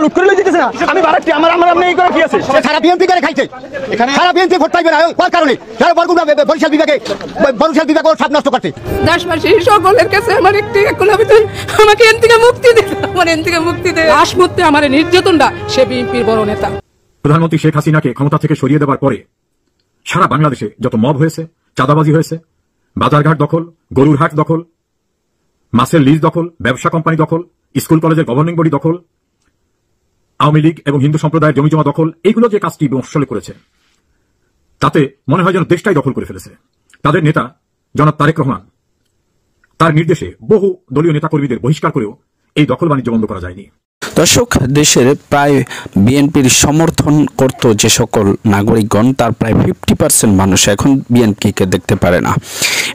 লুট করে লই দিতেছে না আমি বাড়াচ্ছি আমার আমার আপনি এই করে কি আছে সারা বিএনপি করে খাইছে এখানে সারা বিএনপি ভোট পাইবে না কোন কারণে যারা বরগুনা বরিশাল বিভাগে সব নষ্ট করছে দেশবাসী সকলের কাছে আমার একটি আবেদন আমাকে এন থেকে মুক্তি দিন আমার এন থেকে মুক্তি দেন আসমতে আমার নির্যাতনটা সে বিএনপির বড় নেতা প্রধানমন্ত্রী শেখ হাসিনাকে ক্ষমতা থেকে সরিয়ে দেওয়ার পরে সারা বাংলাদেশে যত মব হয়েছে, চাঁদাবাজি হয়েছে, বাজারঘাট দখল, গরুর হাট দখল, মাছের লিজ দখল, ব্যবসা কোম্পানি দখল, স্কুল কলেজের গভর্নিং বডি দখল, আওয়ামী লীগ এবং হিন্দু সম্প্রদায়ের জমিজমা দখল, এইগুলো যে কাজটি বংশলে করেছে তাতে মনে হয় যেন দেশটাই দখল করে ফেলেছে। তাদের নেতা জনাব তারেক রহমান তার নির্দেশে বহু দলীয় নেতাকর্মীদের বহিষ্কার করেও এই দখল বাণিজ্য বন্ধ করা যায়নি। দর্শক, দেশের প্রায় বিএনপির সমর্থন করত যে সকল নাগরিকগণ তার প্রায় 50% মানুষ এখন বিএনপিকে দেখতে পারে না।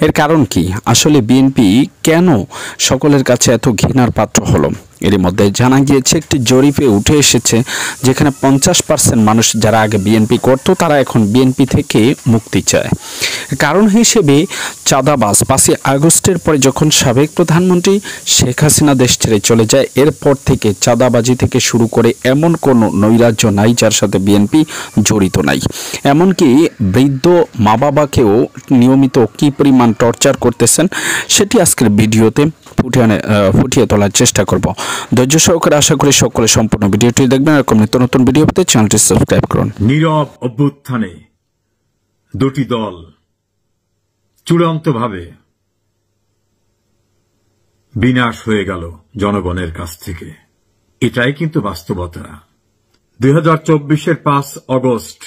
এর কারণ কি? আসলে বিএনপি কেন সকলের কাছে এত ঘৃণার পাত্র হলো? এর মধ্যে জানা গিয়েছে একটি জরিপে উঠে এসেছে যেখানে 50% মানুষ যারা আগে বিএনপি করত তারা এখন বিএনপি থেকে মুক্তি চায়। কারণ হিসেবে চাঁদাবাজ 5 আগস্টের পরে যখন সাবেক প্রধানমন্ত্রী শেখ হাসিনা দেশ ছেড়ে চলে যায় এরপর থেকে চাঁদাবাজি থেকে শুরু করে এমন কোনো নৈরাজ্য নাই যার সাথে বিএনপি জড়িত নাই। এমনকি বৃদ্ধ মা বাবাকেও নিয়মিত কি পরিমাণ টর্চার করতেছেন সেটি আজকের ভিডিওতে ফুটিয়ে তোলার চেষ্টা করব। ধৈর্য সহকারে আশা করি সকলে সম্পূর্ণ ভিডিওটি দেখবেন। এরকম নিত্য নতুন ভিডিও পেতে চ্যানেলটি সাবস্ক্রাইব করুন। নীরব অভ্যুত্থানে দুটি দল চূড়ান্তভাবে বিনাশ হয়ে গেল জনগণের কাছ থেকে, এটাই কিন্তু বাস্তবতা। 2024-এর 5 আগস্ট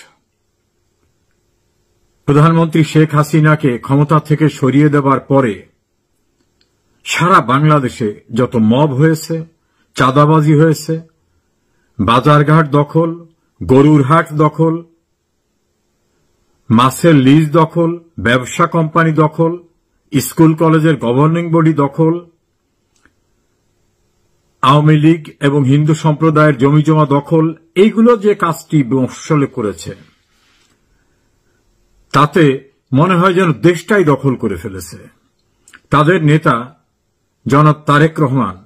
প্রধানমন্ত্রী শেখ হাসিনাকে ক্ষমতা থেকে সরিয়ে দেওয়ার পরে সারা বাংলাদেশে যত মব হয়েছে, চাঁদাবাজি হয়েছে, বাজারঘাট দখল, গরুর হাট দখল, মাছের লিজ দখল, ব্যবসা কোম্পানি দখল, স্কুল কলেজের গভর্নিং বডি দখল, আওয়ামী লীগ এবং হিন্দু সম্প্রদায়ের জমিজমা দখল, এইগুলো যে কাজটি বংশলে করেছে তাতে মনে হয় যেন দেশটাই দখল করে ফেলেছে। তাদের নেতা জনাব তারেক রহমান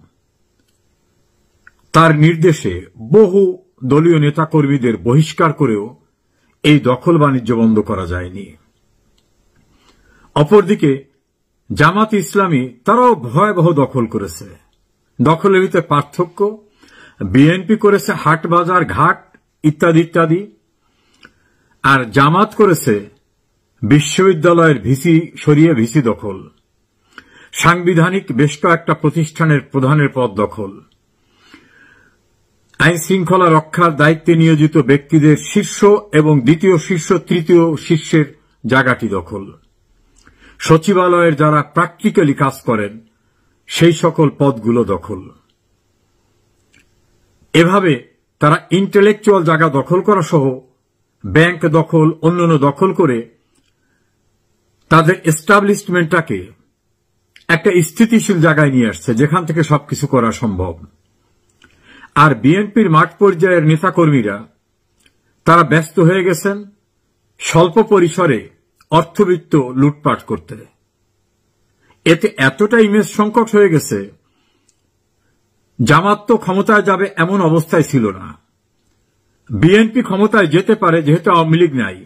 তার নির্দেশে বহু দলীয় নেতাকর্মীদের বহিষ্কার করেও এই দখল বাণিজ্য বন্ধ করা যায়নি। অপরদিকে জামাত ইসলামী তারাও ভয়াবহ দখল করেছে। দখলের ভিতরে পার্থক্য, বিএনপি করেছে হাট বাজার ঘাট ইত্যাদি ইত্যাদি, আর জামাত করেছে বিশ্ববিদ্যালয়ের ভিসি সরিয়ে ভিসি দখল, সাংবিধানিক বেশ কয়েকটা প্রতিষ্ঠানের প্রধানের পদ দখল, আইন শৃঙ্খলা রক্ষার দায়িত্বে নিয়োজিত ব্যক্তিদের শীর্ষ এবং দ্বিতীয় শীর্ষ তৃতীয় শীর্ষের জায়গাটি দখল, সচিবালয়ের যারা প্র্যাকটিক্যালি কাজ করেন সেই সকল পদগুলো দখল। এভাবে তারা ইন্টেলেকচুয়াল জায়গা দখল করা সহ ব্যাংক দখল অন্যান্য দখল করে তাদের এস্টাবলিশমেন্টটাকে একটা স্থিতিশীল জায়গায় নিয়ে আসছে যেখান থেকে সবকিছু করা সম্ভব। আর বিএনপির মাঠ পর্যায়ের নেতাকর্মীরা তারা ব্যস্ত হয়ে গেছেন স্বল্প পরিসরে অর্থবিত্ত লুটপাট করতে। এতে এতটা ইমেজ সংকট হয়ে গেছে, জামাত তো ক্ষমতায় যাবে এমন অবস্থায় ছিল না। বিএনপি ক্ষমতায় যেতে পারে যেহেতু আওয়ামী লীগ নাই,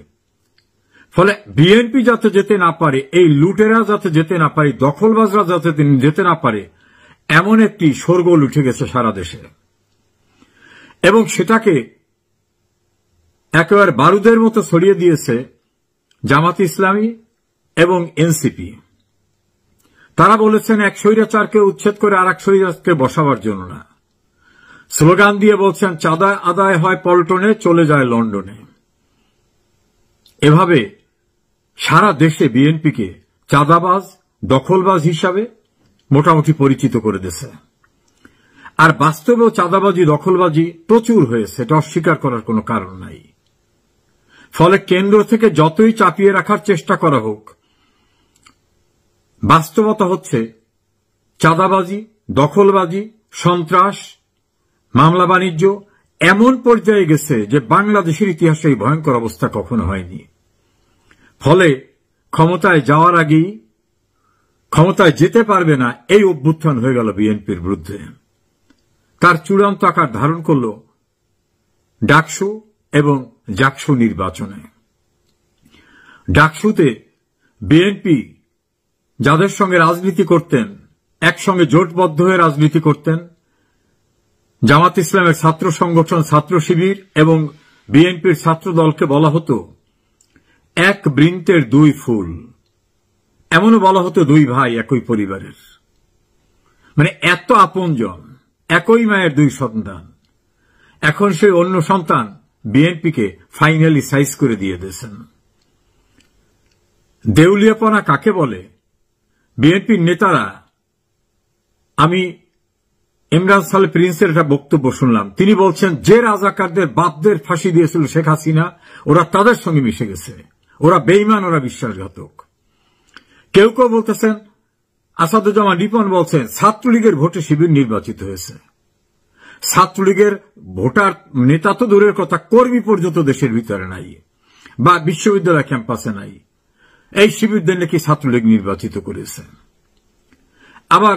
ফলে বিএনপি যাতে যেতে না পারে, এই লুটেরা যাতে যেতে না পারে, দখলবাজরা যাতে যেতে না পারে, এমন একটি শোরগোল উঠে গেছে সারা দেশে। এবং সেটাকে একেবারে বারুদের মতো ছড়িয়ে দিয়েছে জামাত ইসলামী এবং এনসিপি। তারা বলেছেন এক স্বৈরাচারকে উচ্ছেদ করে আর এক স্বৈরাচারকে বসাবার জন্য না। স্লোগান দিয়ে বলছেন চাঁদা আদায় হয় পল্টনে, চলে যায় লন্ডনে। এভাবে সারা দেশে বিএনপিকে চাঁদাবাজ দখলবাজ হিসাবে মোটামুটি পরিচিত করে দিয়েছে। আর বাস্তবেও চাঁদাবাজি দখলবাজি প্রচুর হয়েছে, এটা অস্বীকার করার কোনো কারণ নাই। ফলে কেন্দ্র থেকে যতই চাপিয়ে রাখার চেষ্টা করা হোক, বাস্তবতা হচ্ছে চাঁদাবাজি দখলবাজি সন্ত্রাস মামলা বাণিজ্য এমন পর্যায়ে গেছে যে বাংলাদেশের ইতিহাসে এই ভয়ঙ্কর অবস্থা কখনো হয়নি। ফলে ক্ষমতায় যাওয়ার আগেই ক্ষমতায় যেতে পারবে না এই অভ্যুত্থান হয়ে গেল বিএনপির বিরুদ্ধে। তার চূড়ান্ত আকার ধারণ করল ডাকসু এবং জাকসু নির্বাচনে। ডাকসুতে বিএনপি যাদের সঙ্গে রাজনীতি করতেন, একসঙ্গে জোটবদ্ধ হয়ে রাজনীতি করতেন, জামাত ইসলামের ছাত্র সংগঠন ছাত্র শিবির এবং বিএনপির ছাত্র দলকে বলা হতো এক বৃন্তের দুই ফুল, এমনও বলা হতো দুই ভাই একই পরিবারের, মানে এত আপনজন, একই মায়ের দুই সন্তান। এখন সেই অন্য সন্তান বিএনপিকে ফাইনালি সাইজ করে দিয়ে দিয়েছেন। দেউলিয়াপনা কাকে বলে? বিএনপির নেতারা, আমি ইমরান সালে প্রিন্সের একটা বক্তব্য শুনলাম, তিনি বলছেন যে রাজাকারদের বাপদের ফাঁসি দিয়েছিল শেখ হাসিনা, ওরা তাদের সঙ্গে মিশে গেছে, ওরা বেঈমান, ওরা বিশ্বাসঘাতক। কেউ কেউ বলতেছেন, আসাদুজ্জামান রিপন বলছেন ছাত্রলীগের ভোটে শিবির নির্বাচিত হয়েছে। ছাত্রলীগের ভোটার নেতা তো দূরের কথা, কর্মী পর্যন্ত দেশের ভিতরে নাই বা বিশ্ববিদ্যালয় ক্যাম্পাসে নাই। এই শিবিরদের নাকি ছাত্রলীগ নির্বাচিত করেছে। আবার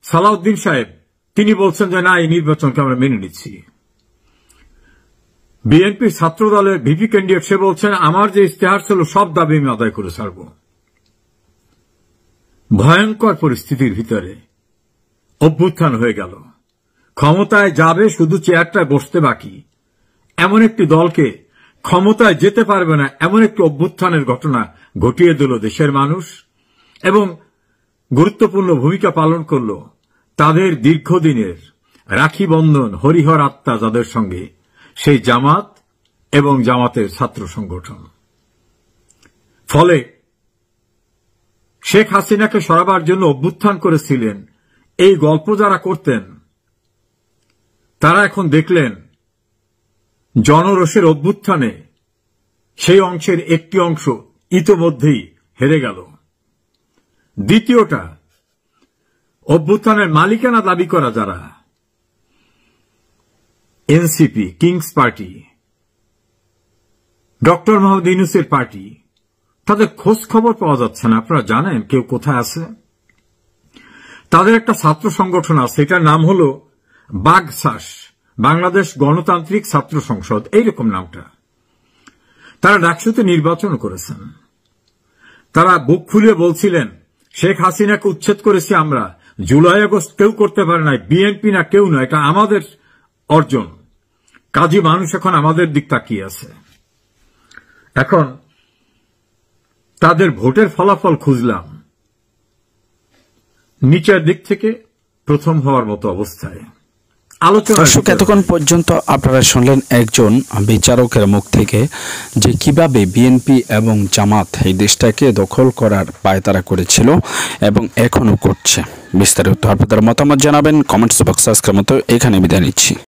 সালাউদ্দিন সাহেব তিনি বলছেন যে না, এই নির্বাচনকে আমরা মেনে নিচ্ছি। বিএনপির ছাত্র দলের ভিপি ক্যান্ডিডেট সে বলছেন আমার যে ইশতেহার ছিল সব দাবি আমি আদায় করে ছাড়ব। ভয়ঙ্কর পরিস্থিতির ভিতরে অভ্যুত্থান হয়ে গেল, ক্ষমতায় যাবে শুধু চেয়ারটায় বসতে বাকি, এমন একটি দলকে ক্ষমতায় যেতে পারবে না এমন একটি অভ্যুত্থানের ঘটনা ঘটিয়ে দিল দেশের মানুষ এবং গুরুত্বপূর্ণ ভূমিকা পালন করল তাদের দীর্ঘদিনের রাখি বন্ধন হরিহর আত্মা যাদের সঙ্গে, সেই জামাত এবং জামাতের ছাত্র সংগঠন। ফলে শেখ হাসিনাকে সরাবার জন্য অভ্যুত্থান করেছিলেন এই গল্প যারা করতেন, তারা এখন দেখলেন জনরোষের অভ্যুত্থানে সেই অংশের একটি অংশ ইতোমধ্যেই হেরে গেল। দ্বিতীয়টা, অভ্যুত্থানের মালিকানা দাবি করা যারা, NCP, kings party, doctor Mohammad ইউনূসের পার্টি, তাদের খোঁজ খবর পাওয়া যাচ্ছে না। আপনারা জানেন কেউ কোথায় আছে? তাদের একটা ছাত্র সংগঠন আছে, এটার নাম হল বাগসাস, বাংলাদেশ গণতান্ত্রিক ছাত্র সংসদ, এইরকম নামটা। তারা ডাকসুতে নির্বাচন করেছেন। তারা বুক ফুলিয়ে বলছিলেন শেখ হাসিনাকে উচ্ছেদ করেছি আমরা, জুলাই আগস্ট কেউ করতে পারে না, বিএনপি না কেউ না, এটা আমাদের অর্জন, কাজী মানুষ এখন আমাদের দিক তাকিয়ে আছে। এখন তাদের ভোটের ফলাফল খুঁজলাম, নিচের দিক থেকে প্রথম হওয়ার মতো অবস্থায়। দর্শক, এতক্ষণ পর্যন্ত আপনারা শুনলেন একজন বিচারকের মুখ থেকে যে কিভাবে বিএনপি এবং জামাত এই দেশটাকে দখল করার পায়তারা করেছিল এবং এখনো করছে। বিস্তারিত আপনাদের মতামত জানাবেন কমেন্টস বক্সে। আজকের মতো এখানে বিদায় নিচ্ছি।